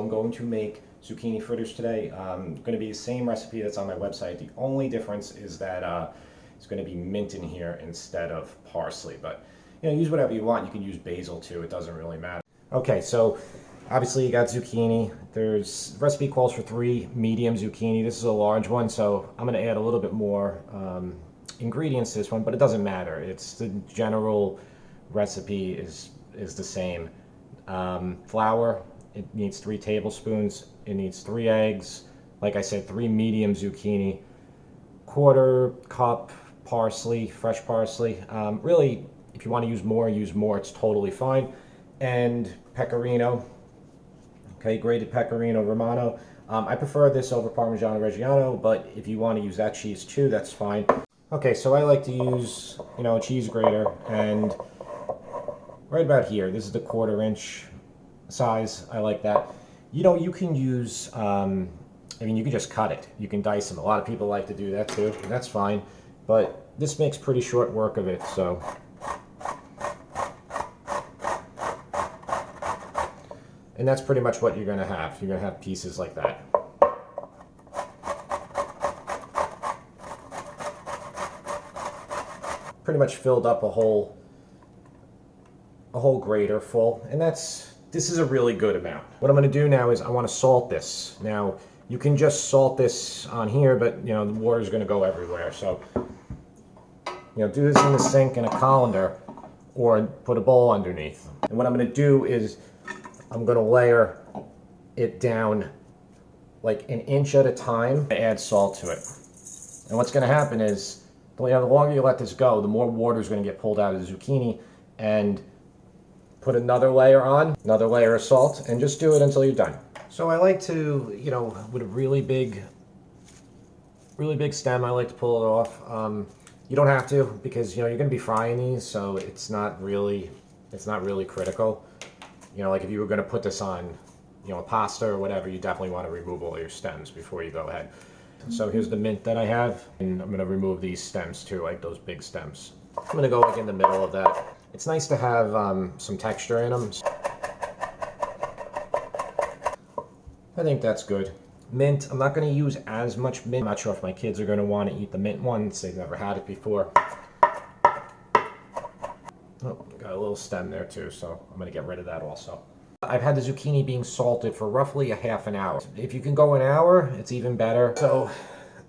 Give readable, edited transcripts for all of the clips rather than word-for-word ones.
I'm going to make zucchini fritters today. Going to be the same recipe that's on my website. The only difference is that it's going to be mint in here instead of parsley. But use whatever you want. You can use basil too. It doesn't really matter. Okay, so obviously you got zucchini. The recipe calls for 3 medium zucchini. This is a large one, so I'm going to add a little bit more ingredients to this one, but it doesn't matter. It's the general recipe is the same. Flour. It needs 3 tablespoons. It needs 3 eggs. Like I said, 3 medium zucchini. 1/4 cup parsley, fresh parsley. Really, if you want to use more, use more. It's totally fine. And pecorino. Okay, grated Pecorino Romano. I prefer this over Parmigiano Reggiano, but if you want to use that cheese too, that's fine. Okay, so I like to use, a cheese grater, and right about here, this is the 1/4 inch size. I like that. You can use, you can just cut it. You can dice them. A lot of people like to do that too, and that's fine. But this makes pretty short work of it, so. And that's pretty much what you're going to have. You're going to have pieces like that. Pretty much filled up a whole grater full, and this is a really good amount. What I'm going to do now is I want to salt this. Now, you can just salt this on here, but the water is going to go everywhere. So, do this in the sink in a colander, or put a bowl underneath. And what I'm going to do is I'm going to layer it down like 1 inch at a time. I add salt to it. And what's going to happen is, the longer you let this go, the more water is going to get pulled out of the zucchini. And put another layer on, another layer of salt, and just do it until you're done. So I like to, with a really big stem, I like to pull it off. You don't have to, because you're going to be frying these, so it's not really critical. Like if you were going to put this on, a pasta or whatever, you definitely want to remove all your stems before you go ahead. So here's the mint that I have, and I'm going to remove these stems too, like those big stems. I'm going to go like in the middle of that. It's nice to have some texture in them. I think that's good. Mint, I'm not going to use as much mint. I'm not sure if my kids are going to want to eat the mint ones. They've never had it before. Oh, got a little stem there too, so I'm going to get rid of that also. I've had the zucchini being salted for roughly a half an hour. If you can go an hour, it's even better. So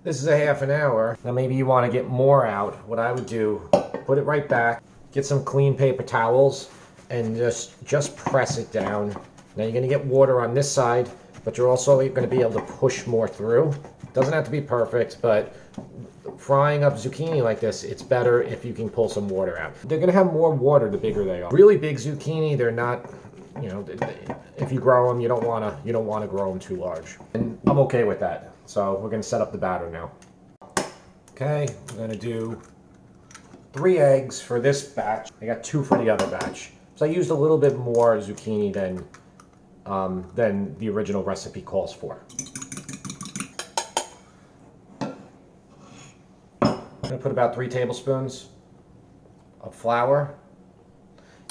this is a half an hour. Now maybe you want to get more out. What I would do, put it right back. Get some clean paper towels and just press it down. Now you're going to get water on this side, but you're also going to be able to push more through. Doesn't have to be perfect, but frying up zucchini like this, it's better if you can pull some water out. They're going to have more water the bigger they are. Really big zucchini, they're not, if you grow them, you don't want to grow them too large. And I'm okay with that. So we're going to set up the batter now. Okay, I'm going to do 3 eggs for this batch. I got 2 for the other batch. So I used a little bit more zucchini than the original recipe calls for. I'm going to put about 3 tablespoons of flour.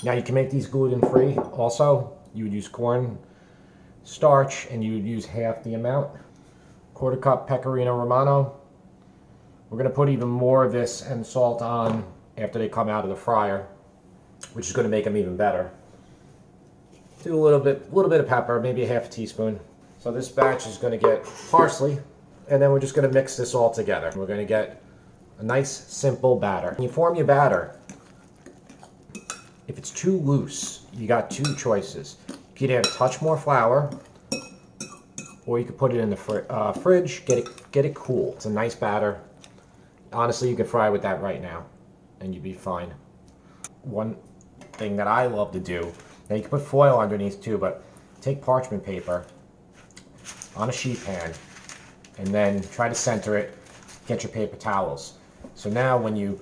Now you can make these gluten-free also. You would use corn starch and you would use half the amount. 1/4 cup Pecorino Romano. We're going to put even more of this and salt on after they come out of the fryer, which is going to make them even better. Do a little bit of pepper, maybe a half a teaspoon. So this batch is going to get parsley, and then we're just going to mix this all together. We're going to get a nice, simple batter. When you form your batter, if it's too loose, you got 2 choices. You could add a touch more flour, or you could put it in the fridge, get it cool. It's a nice batter. Honestly, you could fry with that right now, and you'd be fine. One thing that I love to do, now you can put foil underneath too, but take parchment paper on a sheet pan, and then try to center it, get your paper towels. So now when you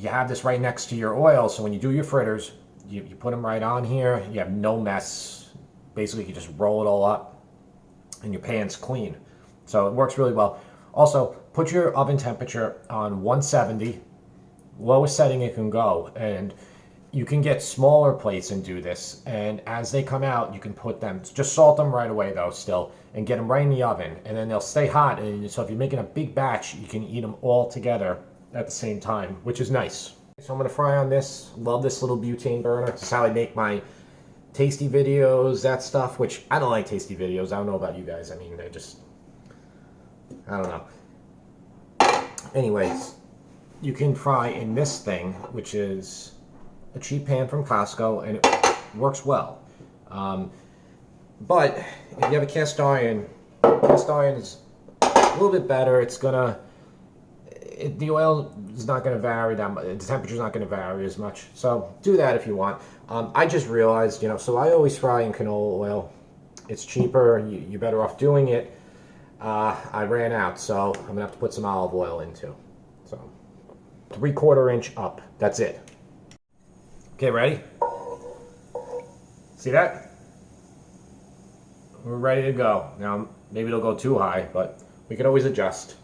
have this right next to your oil, so when you do your fritters, you put them right on here, you have no mess. Basically, you just roll it all up, and your pan's clean. So it works really well. Also, put your oven temperature on 170, lowest setting it can go, and you can get smaller plates and do this, and as they come out, you can put them, just salt them right away though still, and get them right in the oven, and then they'll stay hot, and so if you're making a big batch, you can eat them all together at the same time, which is nice. So I'm gonna fry on this. Love this little butane burner. This is how I make my tasty videos, that stuff, which I don't like tasty videos. I don't know about you guys. I mean, they're just, I don't know. Anyways, you can fry in this thing, which is a cheap pan from Costco, and it works well. But if you have a cast iron is a little bit better. It's gonna, the oil is not going to vary that much. The temperature's not going to vary as much. So do that if you want. I just realized, so I always fry in canola oil. It's cheaper. You're better off doing it. I ran out, so I'm going to have to put some olive oil in too. So 3/4 inch up. That's it. Okay, ready? See that? We're ready to go. Now, maybe it'll go too high, but we can always adjust.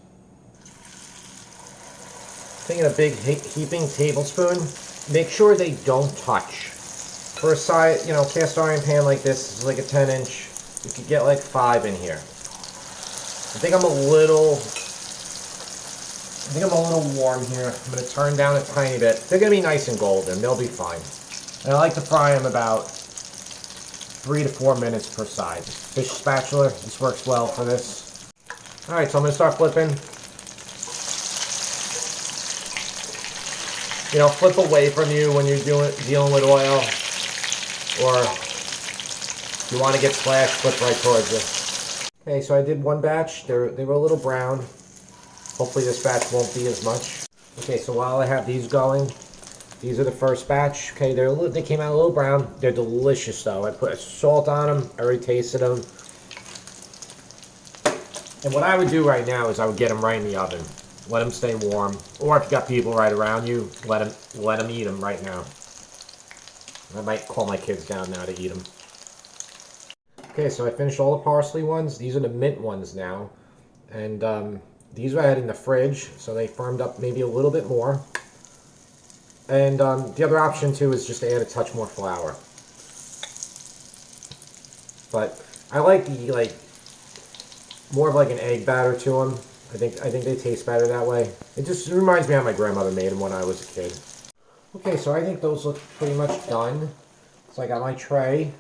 Taking a big heaping tablespoon, make sure they don't touch. For a side, cast iron pan like this, is like a 10-inch. You could get like 5 in here. I think I'm a little warm here. I'm going to turn down a tiny bit. They're going to be nice and golden. They'll be fine. And I like to fry them about 3 to 4 minutes per side. Fish spatula, this works well for this. All right, so I'm going to start flipping. Flip away from you when you're dealing with oil, or if you want to get splashed, flip right towards you. Okay, so I did one batch. They were a little brown. Hopefully this batch won't be as much. Okay, so while I have these going, these are the first batch. Okay, they came out a little brown. They're delicious though. I put salt on them. I already tasted them. And what I would do right now is I would get them right in the oven. Let them stay warm. Or if you got people right around you, let them eat them right now. I might call my kids down now to eat them. Okay, so I finished all the parsley ones. These are the mint ones now. And these I had in the fridge, so they firmed up maybe a little bit more. And the other option too is just to add a touch more flour. But I like the more of like an egg batter to them. I think they taste better that way. It just reminds me how my grandmother made them when I was a kid. Okay, so I think those look pretty much done. So I got my tray.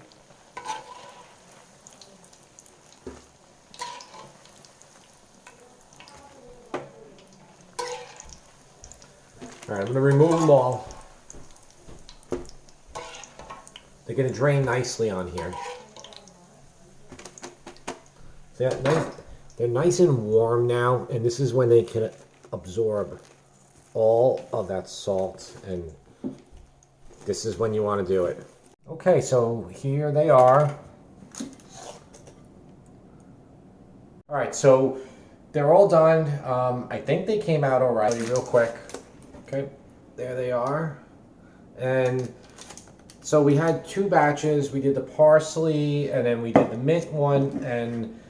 Alright, I'm going to remove them all. They're going to drain nicely on here. See that? Nice. They're nice and warm now, and this is when they can absorb all of that salt, and this is when you want to do it. Okay, so here they are. Alright, so they're all done. I think they came out alright. Real quick. Okay, there they are. And so we had 2 batches. We did the parsley, and then we did the mint one, and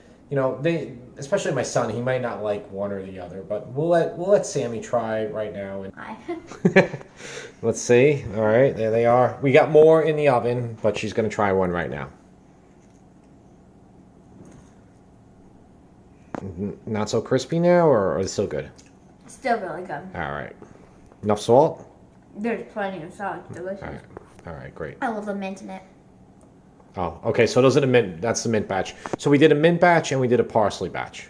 especially my son, he might not like one or the other, but we'll let Sammy try right now. Let's see. All right, there they are. We got more in the oven, but she's going to try one right now. Not so crispy now, or is it still good? Still really good. All right. Enough salt? There's plenty of salt. It's delicious. All right, great. I love the mint in it. Oh, okay, so those are the mint, that's the mint batch. So we did a mint batch and we did a parsley batch.